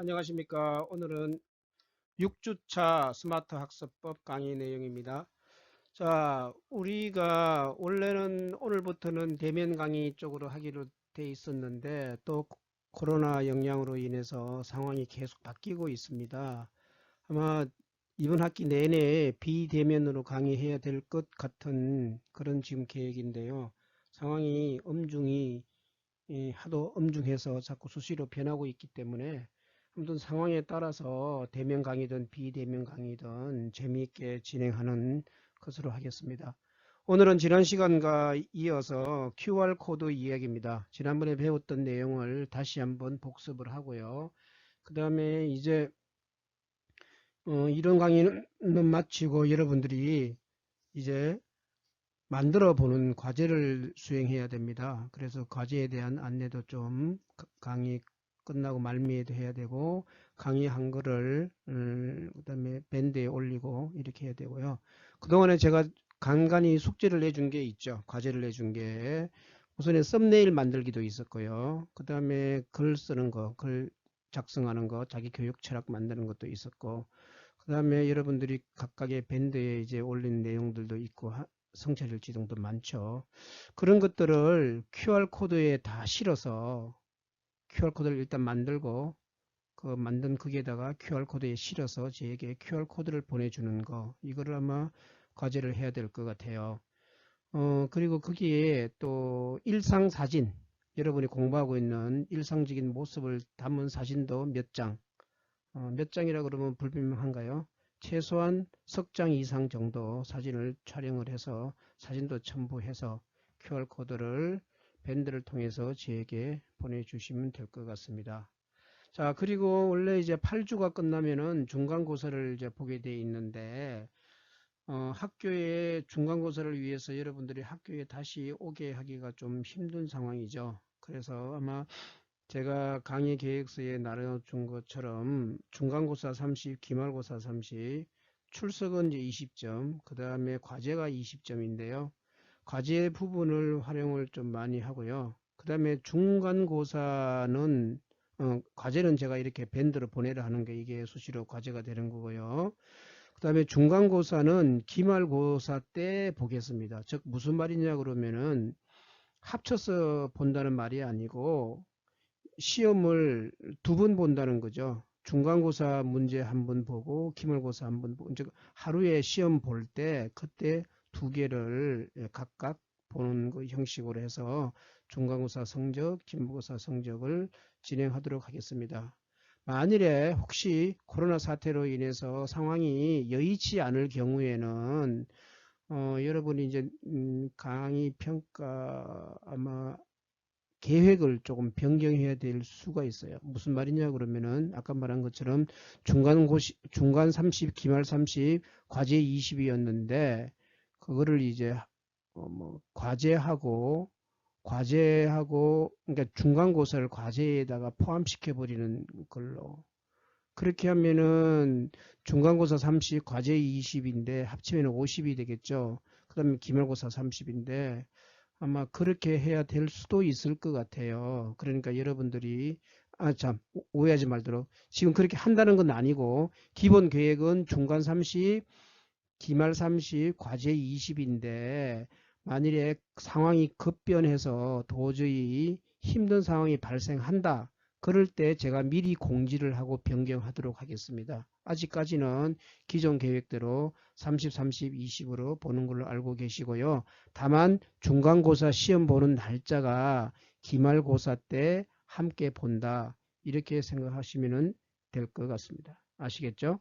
안녕하십니까. 오늘은 6주차 스마트 학습법 강의 내용입니다. 자, 우리가 원래는 오늘부터는 대면 강의 쪽으로 하기로 돼 있었는데 또 코로나 영향으로 인해서 상황이 계속 바뀌고 있습니다. 아마 이번 학기 내내 비대면으로 강의해야 될 것 같은 그런 지금 계획인데요. 상황이 하도 엄중해서 자꾸 수시로 변하고 있기 때문에 아무튼 상황에 따라서 대면 강의든 비대면 강의든 재미있게 진행하는 것으로 하겠습니다. 오늘은 지난 시간과 이어서 QR코드 이야기입니다. 지난번에 배웠던 내용을 다시 한번 복습을 하고요. 그 다음에 이제 이런 강의는 마치고 여러분들이 이제 만들어 보는 과제를 수행해야 됩니다. 그래서 과제에 대한 안내도 좀 강의 끝나고 말미에도 해야 되고 강의한 거를 그다음에 밴드에 올리고 이렇게 해야 되고요. 그동안에 제가 간간히 숙제를 내준 게 있죠. 과제를 내준 게 우선에 썸네일 만들기도 있었고요. 그 다음에 글 쓰는 거, 글 작성하는 거, 자기 교육 철학 만드는 것도 있었고, 그 다음에 여러분들이 각각의 밴드에 이제 올린 내용들도 있고 성취할 지정도 많죠. 그런 것들을 QR코드에 다 실어서 QR코드를 일단 만들고 그 만든 거기에다가 QR코드에 실어서 저에게 QR코드를 보내주는 거, 이거를 아마 과제를 해야 될 것 같아요. 그리고 거기에 또 일상 사진, 여러분이 공부하고 있는 일상적인 모습을 담은 사진도 몇 장, 몇 장이라 그러면 불분명한가요? 최소한 석 장 이상 정도 사진을 촬영을 해서 사진도 첨부해서 QR코드를 밴드를 통해서 저에게 보내주시면 될 것 같습니다. 자, 그리고 원래 이제 8주가 끝나면은 중간고사를 이제 보게 돼 있는데, 학교에 중간고사를 위해서 여러분들이 학교에 다시 오게 하기가 좀 힘든 상황이죠. 그래서 아마 제가 강의 계획서에 나눠준 것처럼 중간고사 30, 기말고사 30, 출석은 이제 20점, 그 다음에 과제가 20점인데요. 과제 부분을 활용을 좀 많이 하고요. 그 다음에 중간고사는 과제는 제가 이렇게 밴드로 보내라 하는 게 이게 수시로 과제가 되는 거고요. 그 다음에 중간고사는 기말고사 때 보겠습니다. 즉 무슨 말이냐 그러면은 합쳐서 본다는 말이 아니고 시험을 두 번 본다는 거죠. 중간고사 문제 한 번 보고 기말고사 한 번 보고, 즉 하루에 시험 볼 때 그때 두 개를 각각 보는 그 형식으로 해서 중간고사 성적, 기말고사 성적을 진행하도록 하겠습니다. 만일에 혹시 코로나 사태로 인해서 상황이 여의치 않을 경우에는 여러분이 이제 강의 평가 아마 계획을 조금 변경해야 될 수가 있어요. 무슨 말이냐 그러면은 아까 말한 것처럼 중간 30, 기말 30, 과제 20이었는데 그거를 이제 과제하고 그러니까 중간고사를 과제에다가 포함시켜 버리는 걸로, 그렇게 하면은 중간고사 30, 과제 20인데 합치면 50이 되겠죠. 그 다음에 기말고사 30인데 아마 그렇게 해야 될 수도 있을 것 같아요. 그러니까 여러분들이 오해하지 말도록 지금 그렇게 한다는 건 아니고 기본 계획은 중간 30, 기말 30, 과제 20인데 만일에 상황이 급변해서 도저히 힘든 상황이 발생한다. 그럴 때 제가 미리 공지를 하고 변경하도록 하겠습니다. 아직까지는 기존 계획대로 30, 30, 20으로 보는 걸로 알고 계시고요. 다만 중간고사 시험 보는 날짜가 기말고사 때 함께 본다. 이렇게 생각하시면 될 것 같습니다. 아시겠죠?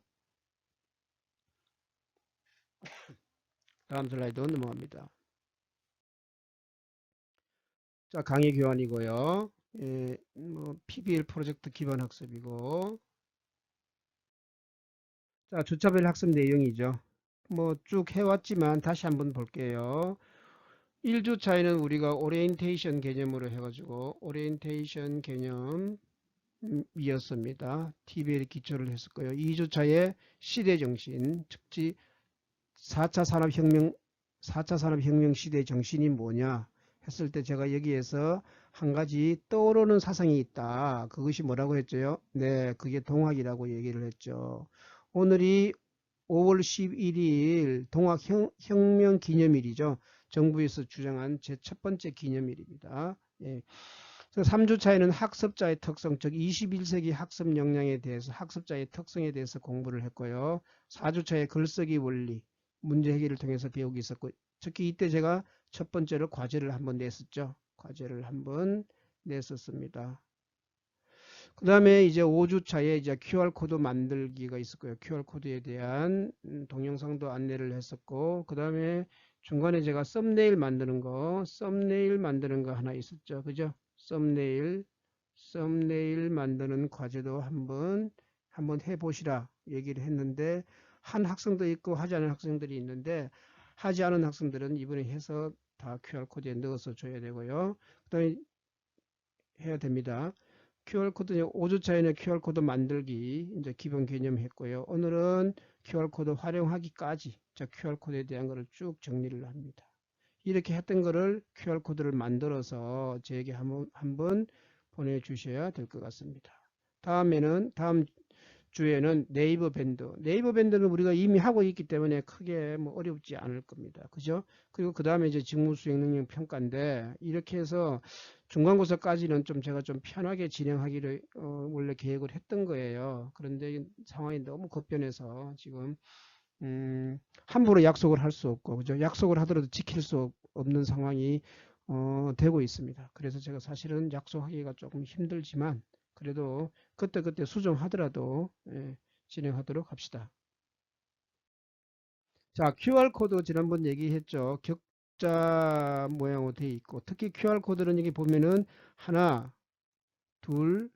다음 슬라이드 넘어갑니다. 자, 강의 교환이고요. PBL 프로젝트 기반 학습이고, 자, 주차별 학습 내용이죠. 쭉 해왔지만 다시 한번 볼게요. 1주차에는 우리가 오리엔테이션 개념으로 해가지고 오리엔테이션 개념이었습니다. TBL 기초를 했었고요. 2주차에 시대정신, 즉지 4차 산업혁명 시대 정신이 뭐냐 했을 때 제가 여기에서 한 가지 떠오르는 사상이 있다. 그것이 뭐라고 했죠? 네, 그게 동학이라고 얘기를 했죠. 오늘이 5월 11일 동학혁명 기념일이죠. 정부에서 주장한 제 첫 번째 기념일입니다. 예. 3주차에는 학습자의 특성, 즉 21세기 학습 역량에 대해서 학습자의 특성에 대해서 공부를 했고요. 4주차에 글쓰기 원리, 문제 해결을 통해서 배우기 있었고, 특히 이때 제가 첫 번째로 과제를 한번 냈었죠. 과제를 한번 냈었습니다. 그 다음에 이제 5주차에 이제 QR코드 만들기가 있었고요. QR코드에 대한 동영상도 안내를 했었고, 그 다음에 중간에 제가 썸네일 만드는 거 하나 있었죠. 그죠? 썸네일 만드는 과제도 한번 해보시라 얘기를 했는데, 한 학생도 있고 하지 않은 학생들이 있는데, 하지 않은 학생들은 이번에 해서 다 QR코드에 넣어서 줘야 되고요. 그 다음에 해야 됩니다. QR코드 5주차에는 QR코드 만들기 이제 기본 개념 했고요. 오늘은 QR코드 활용하기까지 QR코드에 대한 것을 쭉 정리를 합니다. 이렇게 했던 거를 QR코드를 만들어서 제게 한번 보내주셔야 될 것 같습니다. 다음 주에는 네이버 밴드는 우리가 이미 하고 있기 때문에 크게 뭐 어렵지 않을 겁니다. 그죠? 그리고 그 다음에 이제 직무 수행 능력 평가인데, 이렇게 해서 중간고사까지는 제가 좀 편하게 진행하기를 원래 계획을 했던 거예요. 그런데 상황이 너무 급변해서 지금 함부로 약속을 할 수 없고, 그죠? 약속을 하더라도 지킬 수 없는 상황이 되고 있습니다. 그래서 제가 사실은 약속하기가 조금 힘들지만 그래도 그때그때 수정하더라도 진행하도록 합시다. 자, QR코드 지난번 얘기했죠. 격자 모양으로 되어 있고, 특히 QR코드는 여기 보면은 하나, 둘,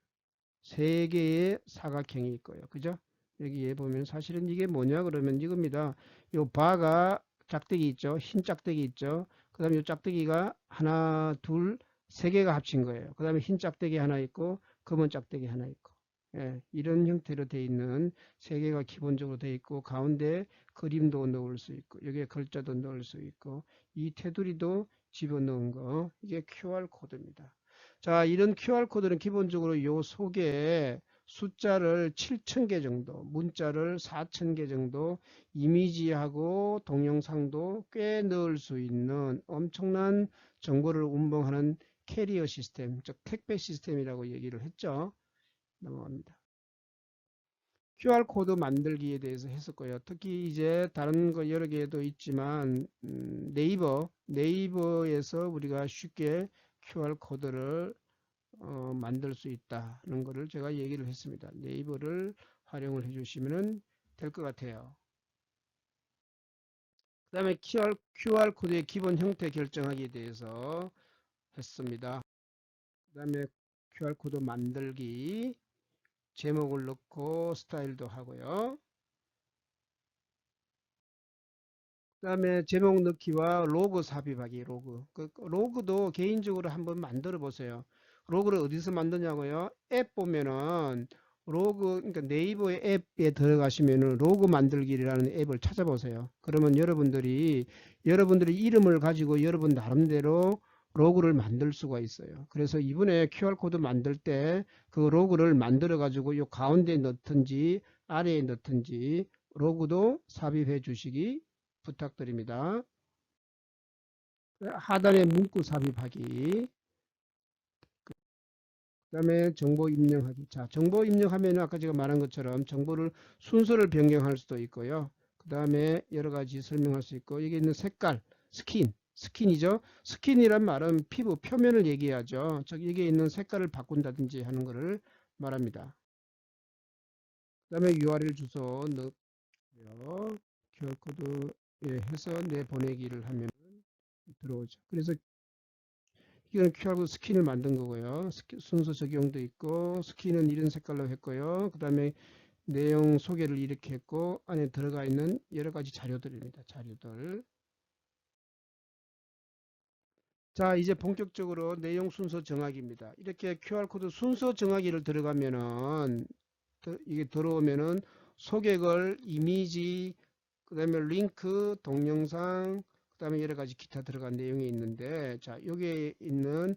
세 개의 사각형이 있고요. 그죠? 여기에 보면 사실은 이게 뭐냐 그러면 이겁니다. 요 바가 짝대기 있죠. 흰 짝대기 있죠. 그 다음에 요 짝대기가 하나, 둘, 세 개가 합친 거예요. 그 다음에 흰 짝대기 하나 있고 검은 짝대기 하나 있고, 이런 형태로 되어 있는 세 개가 기본적으로 되어 있고, 가운데 그림도 넣을 수 있고, 여기에 글자도 넣을 수 있고, 이 테두리도 집어넣은 거, 이게 QR코드입니다. 자, 이런 QR코드는 기본적으로 요 속에 숫자를 7,000개 정도, 문자를 4,000개 정도, 이미지하고 동영상도 꽤 넣을 수 있는 엄청난 정보를 운봉하는 캐리어 시스템, 즉 택배 시스템이라고 얘기를 했죠. 넘어갑니다. QR코드 만들기에 대해서 했었고요. 특히 이제 다른 거 여러 개도 있지만 네이버에서 우리가 쉽게 QR코드를 만들 수 있다는 것을 제가 얘기를 했습니다. 네이버를 활용을 해주시면 될 것 같아요. 그 다음에 QR코드의 기본 형태 결정하기에 대해서 했습니다. 그 다음에 QR코드 만들기, 제목을 넣고 스타일도 하고요. 그 다음에 제목 넣기와 로고 삽입하기. 로그도 개인적으로 한번 만들어 보세요. 로그를 어디서 만드냐고요? 앱 보면은 그러니까 네이버 앱에 들어가시면은 로그 만들기라는 앱을 찾아보세요. 그러면 여러분들이 이름을 가지고 여러분 나름대로 로그를 만들 수가 있어요. 그래서 이번에 QR코드 만들 때 그 로그를 만들어 가지고 요 가운데 넣든지 아래에 넣든지 로그도 삽입해 주시기 부탁드립니다. 하단에 문구 삽입하기, 그 다음에 정보 입력하기. 자, 정보 입력하면 아까 제가 말한 것처럼 정보를 순서를 변경할 수도 있고요. 그 다음에 여러 가지 설명할 수 있고, 여기 있는 색깔, 스킨이죠. 스킨이란 말은 피부 표면을 얘기하죠. 즉 여기에 있는 색깔을 바꾼다든지 하는 것을 말합니다. 그 다음에 URL 주소 넣고요. QR코드에 해서 내보내기를 하면 들어오죠. 그래서 이건 QR코드 스킨을 만든 거고요. 순서 적용도 있고, 스킨은 이런 색깔로 했고요. 그 다음에 내용 소개를 이렇게 했고, 안에 들어가 있는 여러 가지 자료들입니다. 자료들. 자, 이제 본격적으로 내용 순서 정하기입니다. 이렇게 QR코드 순서 정하기를 들어가면은, 이게 들어오면은 소개글, 이미지, 그 다음에 링크, 동영상, 그 다음에 여러 가지 기타 들어간 내용이 있는데, 자, 여기에 있는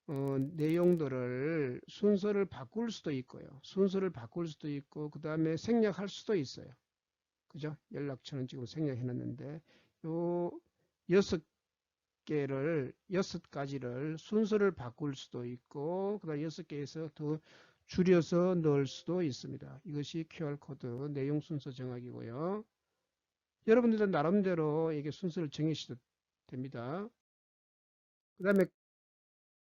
내용들을 순서를 바꿀 수도 있고요. 순서를 바꿀 수도 있고 그 다음에 생략할 수도 있어요. 그죠? 연락처는 지금 생략해 놨는데 요 6개를 6가지를 순서를 바꿀 수도 있고 그 다음 6개에서 더 줄여서 넣을 수도 있습니다. 이것이 QR코드 내용 순서 정하기고요. 여러분들도 나름대로 이게 순서를 정하셔도 됩니다. 그 다음에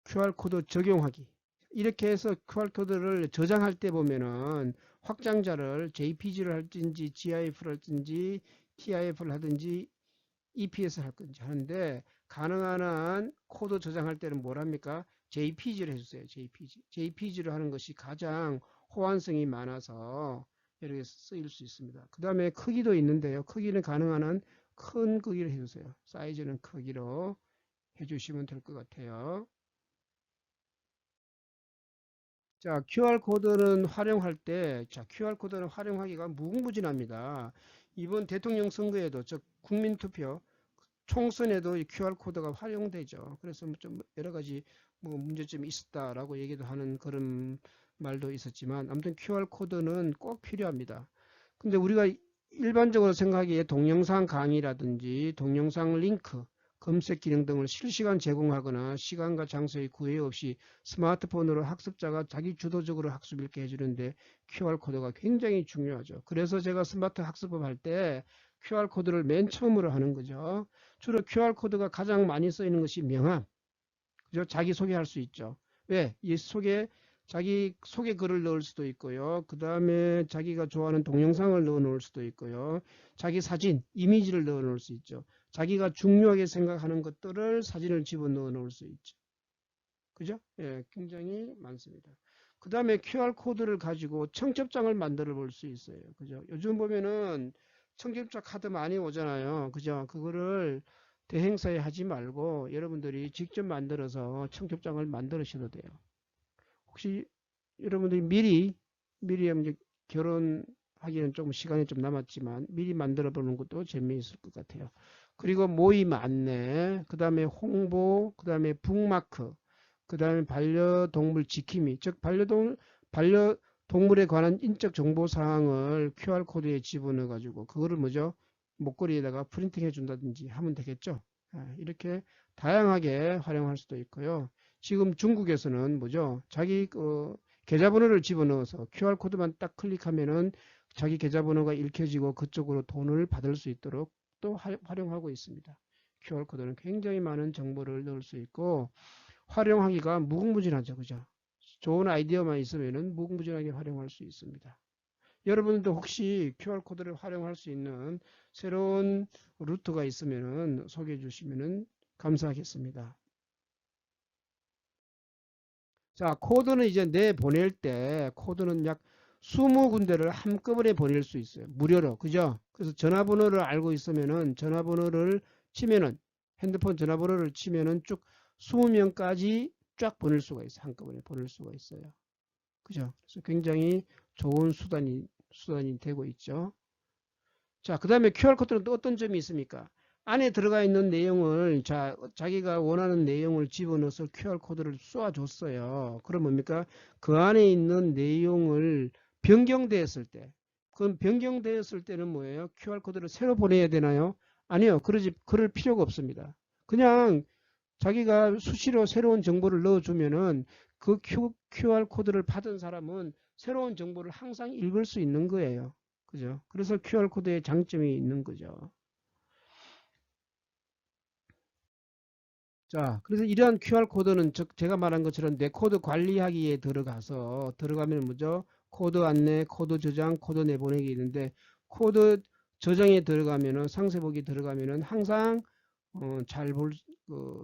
QR코드 적용하기. 이렇게 해서 QR코드를 저장할 때 보면은 확장자를 JPG를 할든지 GIF를 할든지 TIF를 하든지 EPS 할 건지 하는데 가능한 한 코드 저장할 때는 뭘 합니까? JPG를 해주세요. JPG. JPG를 하는 것이 가장 호환성이 많아서 이렇게 쓰일 수 있습니다. 그 다음에 크기도 있는데요. 크기는 가능한 한 큰 크기를 해주세요. 사이즈는 크기로 해주시면 될 것 같아요. 자, QR코드는 활용할 때, 자, QR코드는 활용하기가 무궁무진합니다. 이번 대통령 선거에도, 즉, 국민투표, 총선에도 이 QR코드가 활용되죠. 그래서 좀 여러 가지 뭐 문제점이 있었다라고 얘기도 하는 그런 말도 있었지만, 아무튼 QR코드는 꼭 필요합니다. 근데 우리가 일반적으로 생각하기에 동영상 강의라든지 동영상 링크, 검색 기능 등을 실시간 제공하거나 시간과 장소의 구애 없이 스마트폰으로 학습자가 자기 주도적으로 학습 읽게 해주는데 QR코드가 굉장히 중요하죠. 그래서 제가 스마트 학습법 할 때 QR코드를 맨 처음으로 하는 거죠. 주로 QR코드가 가장 많이 쓰이는 것이 명함, 그죠? 자기 소개할 수 있죠. 왜? 이 속에 자기 소개 글을 넣을 수도 있고요. 그 다음에 자기가 좋아하는 동영상을 넣어 놓을 수도 있고요. 자기 사진, 이미지를 넣어 놓을 수 있죠. 자기가 중요하게 생각하는 것들을 사진을 집어넣어 놓을 수 있죠. 그죠? 예, 굉장히 많습니다. 그 다음에 QR코드를 가지고 청첩장을 만들어 볼 수 있어요. 그죠? 요즘 보면은 청첩장 카드 많이 오잖아요. 그죠? 그거를 대행사에 하지 말고 여러분들이 직접 만들어서 청첩장을 만드셔도 돼요. 혹시 여러분들이 미리 이제 결혼하기는 조금 시간이 좀 남았지만 미리 만들어 보는 것도 재미있을 것 같아요. 그리고 모임 안내, 그 다음에 홍보, 그 다음에 북마크, 그 다음에 반려동물 지킴이, 즉 반려동물에 관한 인적 정보 사항을 QR코드에 집어넣어 가지고 그거를 뭐죠? 목걸이에다가 프린팅해 준다든지 하면 되겠죠. 이렇게 다양하게 활용할 수도 있고요. 지금 중국에서는 뭐죠? 자기 계좌번호를 집어넣어서 QR코드만 딱 클릭하면은 자기 계좌번호가 읽혀지고 그쪽으로 돈을 받을 수 있도록 또 활용하고 있습니다. QR코드는 굉장히 많은 정보를 넣을 수 있고 활용하기가 무궁무진하죠. 그죠? 좋은 아이디어만 있으면은 무궁무진하게 활용할 수 있습니다. 여러분도 혹시 QR코드를 활용할 수 있는 새로운 루트가 있으면은 소개해 주시면은 감사하겠습니다. 자, 코드는 이제 내보낼 때 코드는 약 20군데를 한꺼번에 보낼 수 있어요. 무료로. 그죠? 그래서 전화번호를 알고 있으면은 전화번호를 치면은 핸드폰 전화번호를 치면은 쭉 20명까지 쫙 보낼 수가 있어요. 한꺼번에 보낼 수가 있어요. 그죠? 그래서 굉장히 좋은 수단이 되고 있죠. 자, 그 다음에 QR코드는 또 어떤 점이 있습니까? 안에 들어가 있는 내용을 자기가 원하는 내용을 집어넣어서 QR코드를 쏘아줬어요. 그럼 뭡니까? 그 안에 있는 내용을 변경되었을 때 그럼 변경되었을 때는 뭐예요? QR코드를 새로 보내야 되나요? 아니요. 그럴 필요가 없습니다. 그냥 자기가 수시로 새로운 정보를 넣어주면은 그 QR코드를 받은 사람은 새로운 정보를 항상 읽을 수 있는 거예요. 그죠? 그래서 QR코드의 장점이 있는 거죠. 자, 그래서 이러한 QR코드는 제가 말한 것처럼 내 코드 관리하기에 들어가면 뭐죠? 코드 안내, 코드 저장, 코드 내보내기 있는데 코드 저장에 들어가면은 상세보기 들어가면은 항상 잘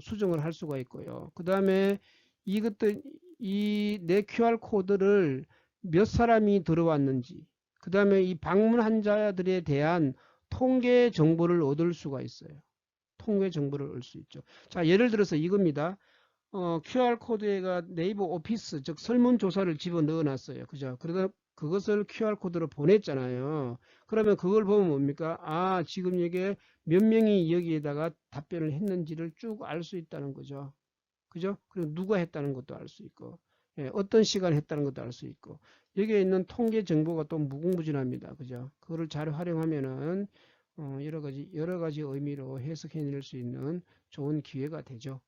수정을 할 수가 있고요. 그 다음에 이것들 이 내 QR코드를 몇 사람이 들어왔는지 그 다음에 이 방문 환자들에 대한 통계 정보를 얻을 수가 있어요. 통계 정보를 얻을 수 있죠. 자, 예를 들어서 이겁니다. QR코드에가 네이버 오피스, 즉 설문조사를 집어넣어 놨어요. 그죠? 그러다 그것을 QR코드로 보냈잖아요. 그러면 그걸 보면 뭡니까? 아, 지금 이게 몇 명이 여기에다가 답변을 했는지를 쭉 알 수 있다는 거죠. 그죠? 그리고 누가 했다는 것도 알 수 있고, 예, 어떤 시간에 했다는 것도 알 수 있고, 여기에 있는 통계 정보가 또 무궁무진합니다. 그죠? 그거를 잘 활용하면은 여러 가지 의미로 해석해낼 수 있는 좋은 기회가 되죠.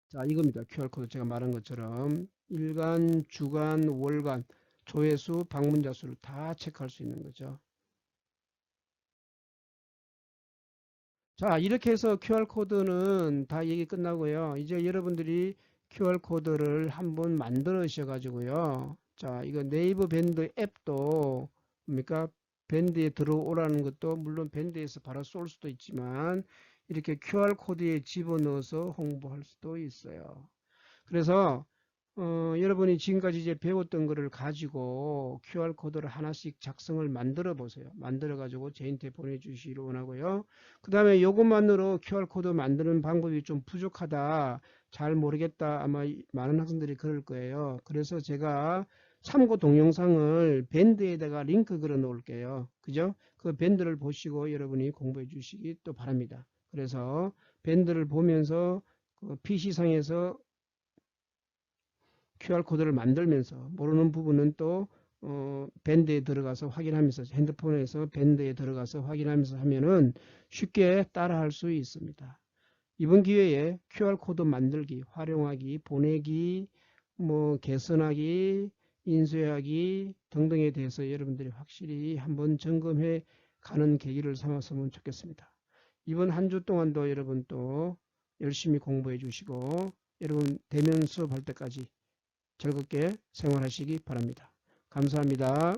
자, 이겁니다. QR코드 제가 말한 것처럼 일간, 주간, 월간, 조회수, 방문자 수를 다 체크할 수 있는 거죠. 자, 이렇게 해서 QR코드는 다 얘기 끝나고요. 이제 여러분들이 QR코드를 한번 만들으셔 가지고요. 자, 이거 네이버 밴드 앱도 뭡니까? 밴드에 들어오라는 것도 물론 밴드에서 바로 쏠 수도 있지만 이렇게 QR코드에 집어넣어서 홍보할 수도 있어요. 그래서 여러분이 지금까지 이제 배웠던 거를 가지고 QR코드를 하나씩 작성을 만들어 보세요. 만들어 가지고 저한테 보내주시기를 원하고요. 그 다음에 이것만으로 QR코드 만드는 방법이 좀 부족하다, 잘 모르겠다, 아마 많은 학생들이 그럴 거예요. 그래서 제가 참고 동영상을 밴드에다가 링크 걸어 놓을게요. 그죠? 그 밴드를 보시고 여러분이 공부해 주시기 또 바랍니다. 그래서 밴드를 보면서 그 PC상에서 QR코드를 만들면서 모르는 부분은 또 밴드에 들어가서 확인하면서, 핸드폰에서 밴드에 들어가서 확인하면서 하면은 쉽게 따라할 수 있습니다. 이번 기회에 QR코드 만들기, 활용하기, 보내기, 개선하기, 인쇄하기 등등에 대해서 여러분들이 확실히 한번 점검해 가는 계기를 삼았으면 좋겠습니다. 이번 한 주 동안도 여러분 또 열심히 공부해 주시고 여러분 대면 수업할 때까지 즐겁게 생활하시기 바랍니다. 감사합니다.